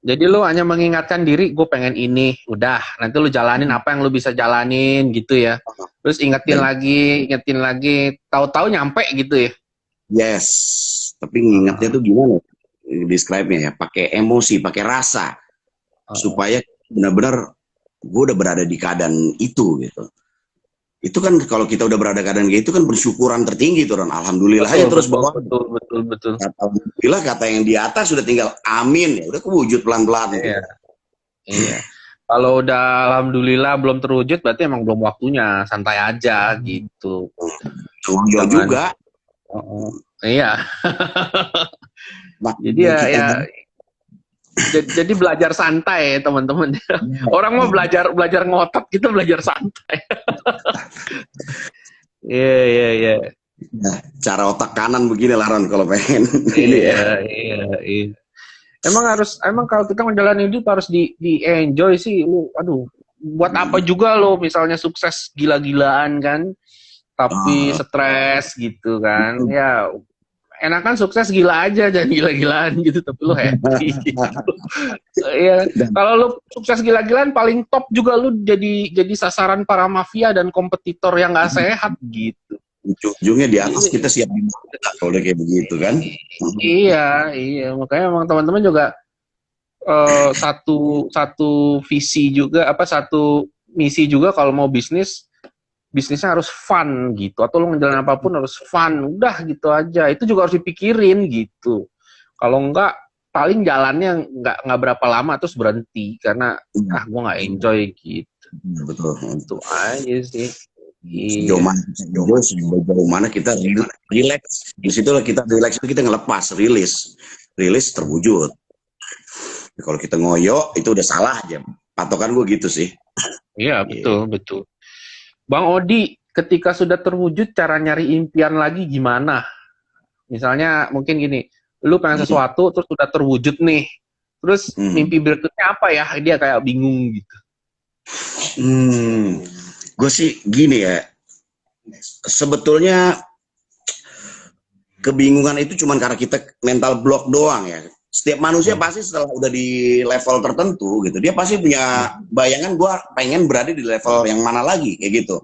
jadi lu hanya mengingatkan diri, gue pengen ini, udah. Nanti lu jalanin apa yang lu bisa jalanin gitu ya. Terus Dan ingetin lagi, tahu-tahu nyampe gitu ya. yes, tapi ngingetnya tuh gimana? Describe-nya ya, pakai emosi, pakai rasa, supaya benar-benar gue udah berada di keadaan itu gitu. Itu kan kalau kita udah berada di keadaan gitu kan bersyukuran tertinggi tuh, Ron. Alhamdulillah aja Betul, terus betul, bawah. betul, betul, betul. Kata alhamdulillah, kata yang di atas sudah tinggal amin ya, udah kewujud pelan-pelan Iya, gitu. iya. Kalau udah alhamdulillah belum terwujud, berarti emang belum waktunya. Santai aja gitu. Jauh Jangan. juga. Iya. Nah, Jadi ya, kita jadi belajar santai teman-teman. Orang mau belajar ngotot, kita belajar santai. Iya, iya, iya. ya, cara otak kanan begini lah Ron kalau pengen ini ya. Iya, iya, iya. Emang kalau kita menjalani hidup harus di enjoy sih. Lu, aduh, buat apa juga lo misalnya sukses gila-gilaan kan, tapi Oh, stres gitu kan. Ya, enakan sukses gila aja, jangan gila-gilaan gitu, tapi lu happy gitu. Iya, kalau lu sukses gila-gilaan paling top juga lu jadi sasaran para mafia dan kompetitor yang nggak sehat gitu. ujung-ujungnya di atas kita siap dibuka kalau udah kayak begitu kan. Iya, iya. Makanya emang teman-teman juga satu visi juga apa satu misi juga kalau mau bisnisnya harus fun gitu atau lo ngejalanin apapun harus fun udah gitu aja itu juga harus dipikirin gitu kalau enggak paling jalannya nggak berapa lama terus berhenti karena gue nggak enjoy gitu Betul. itu aja sih Sejauh iya mana, sejauh mana kita relax. Di situ kita relax itu kita ngelepas, rilis terwujud. Kalau kita ngoyo itu udah salah aja. Patokan gue gitu sih. iya betul betul Bang Odi, ketika sudah terwujud, cara nyari impian lagi gimana? Misalnya mungkin gini, lu pengen Hmm. sesuatu terus sudah terwujud nih. Terus Hmm. mimpi berikutnya apa ya? Dia kayak bingung gitu. Hmm. Gue sih gini ya, sebetulnya kebingungan itu cuma karena kita mental block doang ya. Setiap manusia Hmm. pasti setelah udah di level tertentu gitu, dia pasti punya bayangan gue pengen berada di level yang mana lagi kayak gitu.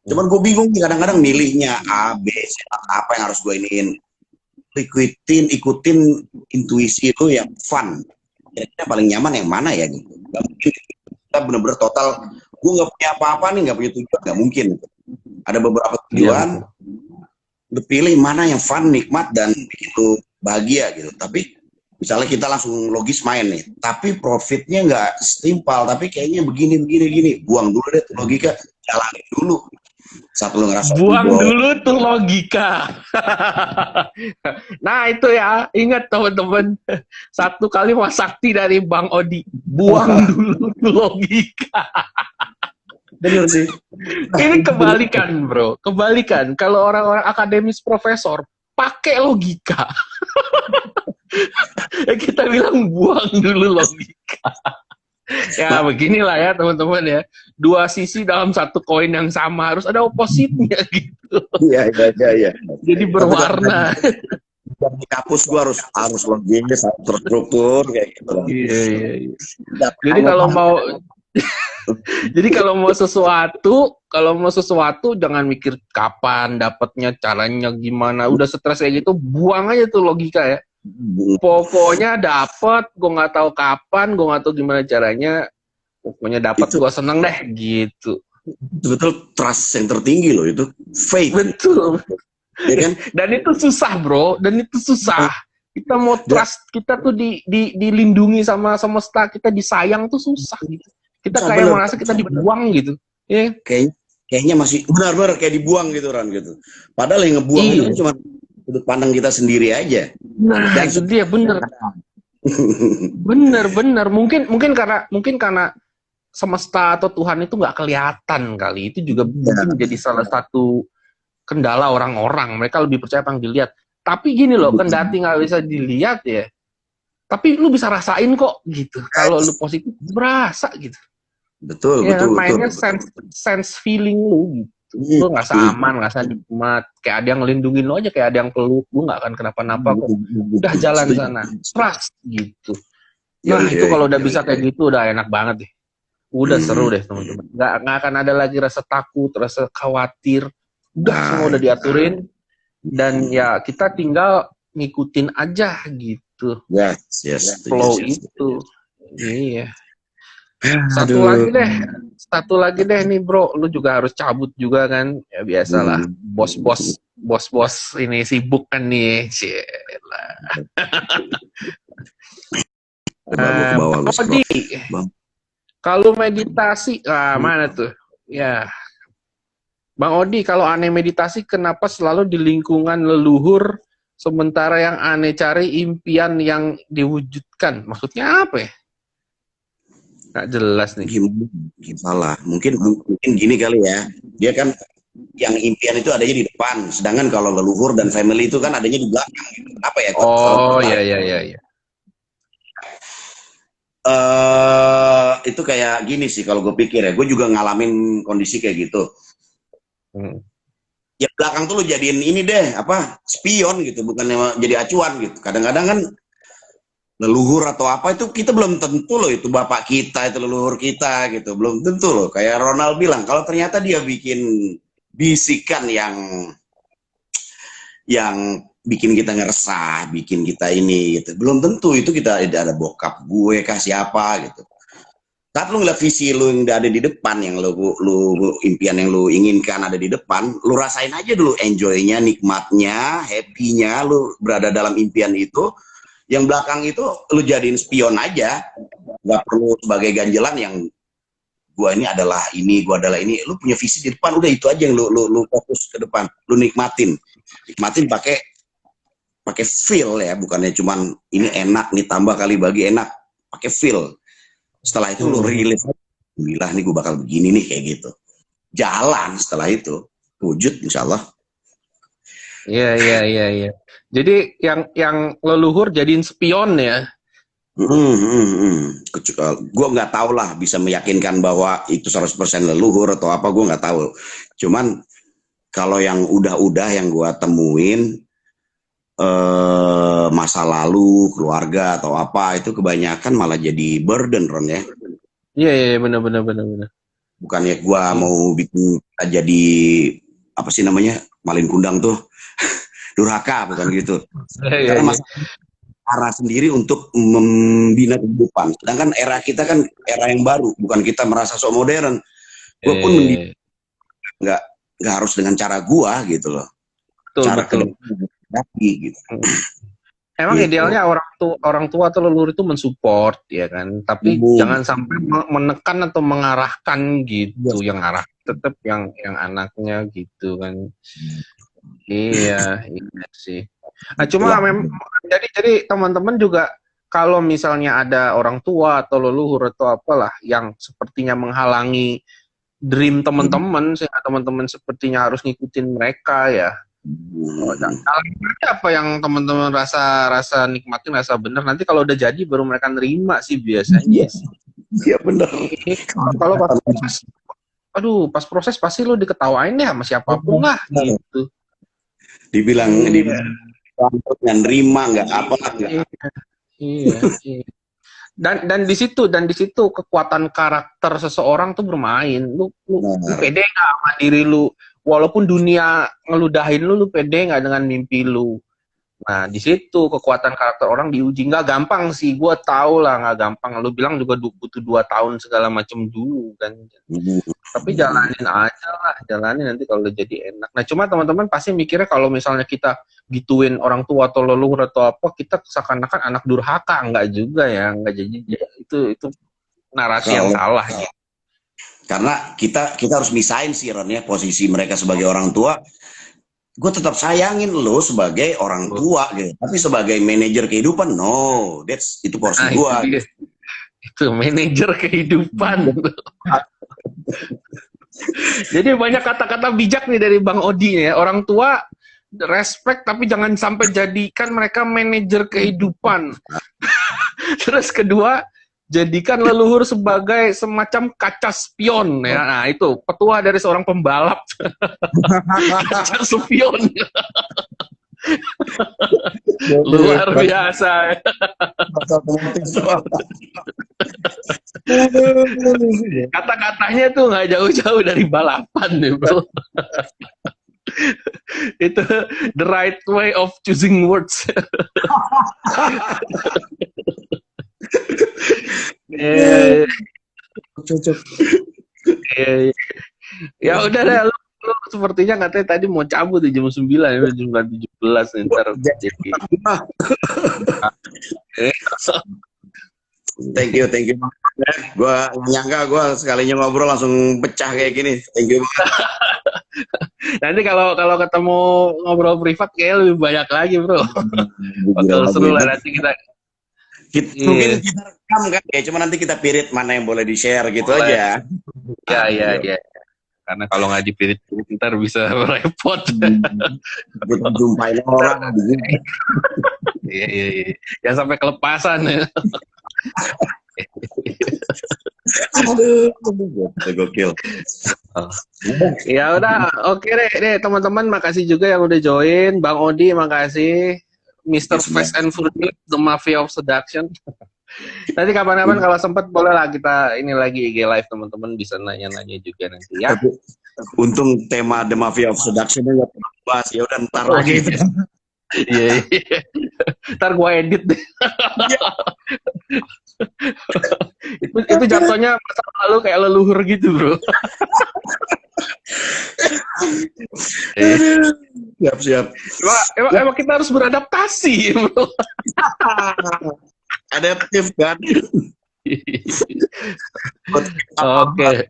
Cuman gue bingung kadang-kadang milihnya A, B, C, apa yang harus gue iniin. Ikutin intuisi itu yang fun. Kira-kira paling nyaman yang mana ya gitu. Gak mungkin kita bener-bener total, gue gak punya apa-apa nih, gak punya tujuan, gak mungkin. Ada beberapa Iya tujuan, betul. lu pilih mana yang fun, nikmat, dan bikin lu bahagia gitu. Tapi misalnya kita langsung logis main nih, tapi profitnya nggak setimpal, tapi kayaknya begini, buang dulu deh tuh logika, jalanin dulu. Saat lu ngerasa Buang bahwa dulu tuh logika. Nah itu ya, ingat teman-teman. Satu kalimat sakti dari Bang Odi. Buang dulu tuh logika. bener sih. Nah, Ini itu bener. kebalikan bro. Kebalikan. Kalau orang-orang akademis profesor, pakai logika. Kita bilang buang dulu logika. Ya beginilah ya teman-teman ya. Dua sisi dalam satu koin yang sama. Harus ada opositnya gitu. Iya, iya, iya, iya. Jadi Tapi kalau berwarna. di kampus gua harus logis, harus terstruktur kayak gitu. Iya, iya, iya. Dapat Jadi kalau mau jadi kalau mau sesuatu jangan mikir kapan dapatnya, caranya gimana. Udah stres kayak gitu, buang aja tuh logika ya. Pokoknya dapat, gue nggak tahu kapan, gue nggak tahu gimana caranya. Pokoknya dapat, itu gue seneng deh gitu. betul trust yang tertinggi loh itu, faith, Betul. ya kan? Dan itu susah bro, dan itu susah. Kita mau Dan trust, kita tuh dilindungi sama semesta, kita disayang tuh susah gitu. Kita kayak bener, merasa kita dibuang gitu. Ya. kayaknya masih benar-benar kayak dibuang gitu kan gitu. Padahal yang ngebuang itu kan Iya. cuma sudut pandang kita sendiri aja. Nah, Dan itu dia bener. Bener. Mungkin karena semesta atau Tuhan itu nggak kelihatan kali. Itu juga mungkin ya, menjadi salah satu kendala orang-orang. Mereka lebih percaya apa yang dilihat. Tapi gini loh, kendati nggak bisa dilihat ya, tapi lu bisa rasain kok gitu. Kalau lu positif, berasa gitu. betul, Ya kan, betul, betul, mainnya betul. sense feeling lu gitu. Lu ngerasa aman, ngerasa nikmat. Kayak ada yang ngelindungin lu aja, kayak ada yang peluk. Lu nggak akan kenapa-napa kok. Udah jalan sana. Trust gitu. Ya, Nah, itu ya, kalau udah ya. bisa kayak gitu, udah enak banget deh. Udah seru deh, teman-teman. Nggak akan ada lagi rasa takut, rasa khawatir. Udah, semua udah diaturin. Dan ya, kita tinggal ngikutin aja gitu. Yes, Flow yes. itu. Iya. Aduh. Satu lagi deh nih bro, lu juga harus cabut juga kan, ya biasalah, bos-bos ini sibuk kan nih, cielah. Coba gua ke bawah lu Bang scroll. Odi, kalau meditasi, mana tuh? Ya, Bang Odi, kalau aneh meditasi, kenapa selalu di lingkungan leluhur, sementara yang aneh cari impian yang diwujudkan? Maksudnya apa ya? Nggak jelas nih. Gimana salah? Mungkin gini kali ya. Dia kan yang impian itu adanya di depan, sedangkan kalau leluhur dan family itu kan adanya di belakang. Apa ya? Oh, iya. Itu kayak gini sih kalau gue pikir ya. Gue juga ngalamin kondisi kayak gitu. Ya belakang tuh lu jadiin ini deh, apa, spion gitu, bukan jadi acuan gitu. Kadang-kadang kan leluhur atau apa itu kita belum tentu loh itu bapak kita, itu leluhur kita gitu, belum tentu loh. Kayak Ronald bilang, kalau ternyata dia bikin bisikan yang bikin kita ngeresah, bikin kita ini gitu, belum tentu itu kita ada bokap gue kah siapa gitu. Saat lu ngeliat visi lu yang ada di depan, yang lu impian yang lu inginkan ada di depan, lu rasain aja dulu enjoy-nya, nikmatnya, happy-nya lu berada dalam impian itu. Yang belakang itu lu jadiin spion aja, nggak perlu sebagai ganjelan yang gua ini adalah ini, gua adalah ini. Lu punya visi di depan, udah itu aja yang lu fokus ke depan, lu nikmatin pakai feel ya, bukannya cuman ini enak nih tambah kali bagi enak, pakai feel. Setelah itu lu rilis, alhamdulillah nih gue bakal begini nih kayak gitu. jalan setelah itu wujud insya Allah. Iya, iya, iya, iya. Jadi yang leluhur jadiin spion ya. Gue nggak tahu lah bisa meyakinkan bahwa itu 100% leluhur atau apa, gue nggak tahu. Cuman kalau yang udah yang gue temuin masa lalu keluarga atau apa itu kebanyakan malah jadi burden, Ron ya. Iya, iya, iya, benar, benar, benar, benar. Bukannya gue Iya, mau bikin kita jadi apa sih namanya malin kundang tuh durhaka, bukan gitu. iya, iya, Karena iya. masa cara sendiri untuk membina kehidupan. Sedangkan era kita kan era yang baru, bukan kita merasa so modern. Gue pun Eh, nggak harus dengan cara gua gitu loh. betul, Cara betul. kedepan lagi gitu. Emang Gitu. idealnya orang tua atau leluhur itu mensupport ya kan, tapi jangan sampai menekan atau mengarahkan gitu, yang arah tetap yang anaknya gitu kan. Iya, iya sih. Nah, cuma memang jadi teman-teman juga kalau misalnya ada orang tua atau leluhur atau apalah yang sepertinya menghalangi dream teman-teman, sehingga teman-teman sepertinya harus ngikutin mereka ya. Apa yang teman-teman rasa nikmatin, rasa bener, nanti kalau udah jadi baru mereka nerima sih biasanya sih. Iya benar. Kalau pas proses, aduh pas proses pasti lo diketawain deh sama siapapun lah gitu. Dibilang nggak nerima nggak apa nggak. Iya, iya. Dan di situ kekuatan karakter seseorang tuh bermain. Lu pede nggak sama diri lu, walaupun dunia ngeludahin lu pede nggak dengan mimpi lu. Nah, di situ kekuatan karakter orang diuji. Nggak gampang sih, gue tau lah nggak gampang. Lu bilang juga butuh 2 tahun segala macam dulu kan. Tapi jalanin aja lah, jalanin, nanti kalau udah jadi enak. Nah, cuma teman-teman pasti mikirnya kalau misalnya kita gituin orang tua atau leluhur atau apa, kita seakan-akan anak durhaka. Enggak juga ya, enggak jadi. Itu narasi yang salah gitu. Karena kita harus misain sih Ron ya, posisi mereka sebagai orang tua. Gue tetap sayangin lo sebagai orang tua gitu. Tapi sebagai manajer kehidupan, no, itu porsi gue. Itu manajer kehidupan. Jadi banyak kata-kata bijak nih dari Bang Odi ya. Orang tua respect tapi jangan sampai jadikan mereka manajer kehidupan. Terus kedua, jadikan leluhur sebagai semacam kaca spion ya. Nah, itu petua dari seorang pembalap. Kaca spion. Luar biasa. Kata-katanya tuh nggak jauh-jauh dari balapan nih, bro. Itu the right way of choosing words. Ya udah deh, lu sepertinya katanya tadi mau cabut di jam 9, ya jam 17 nih, ntar jadi. Thank you. Gue nyangka gue sekalinya ngobrol langsung pecah kayak gini. Thank you banget. Nanti kalau ketemu ngobrol privat kayak lebih banyak lagi, bro. Bakal seru lah nanti kita. Mungkin kita rekam kan ya, cuma nanti kita pirit mana yang boleh di-share gitu aja. Iya. Karena kalau nggak dipirit ntar bisa repot. Kita jumpain orang. Iya. Jangan sampai kelepasan ya. Aduh, gokil. Ya udah, oke deh teman-teman, makasih juga yang udah join. Bang Odi makasih. Mr. Fast and Furious, The Mafia of Seduction. Nanti kapan-kapan kalau sempat boleh lah kita ini lagi IG live, teman-teman bisa nanya-nanya juga nanti ya. Untung tema The Mafia of Seduction-nya nggak pernah bahas, ya udah ntar lagi. Iya. Ntar gue edit deh. itu jatuhnya masa lalu kayak leluhur gitu, bro. Siap. Emang kita harus beradaptasi, bro. Adaptif kan? Oke.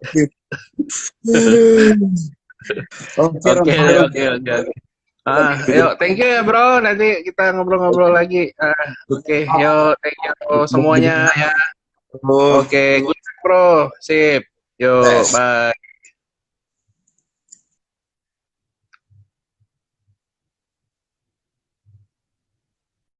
Yuk, thank you ya, bro. Nanti kita ngobrol-ngobrol lagi. Oke, yuk, thank you semuanya ya. Oke, good night, bro. Sip. Yuk, bye.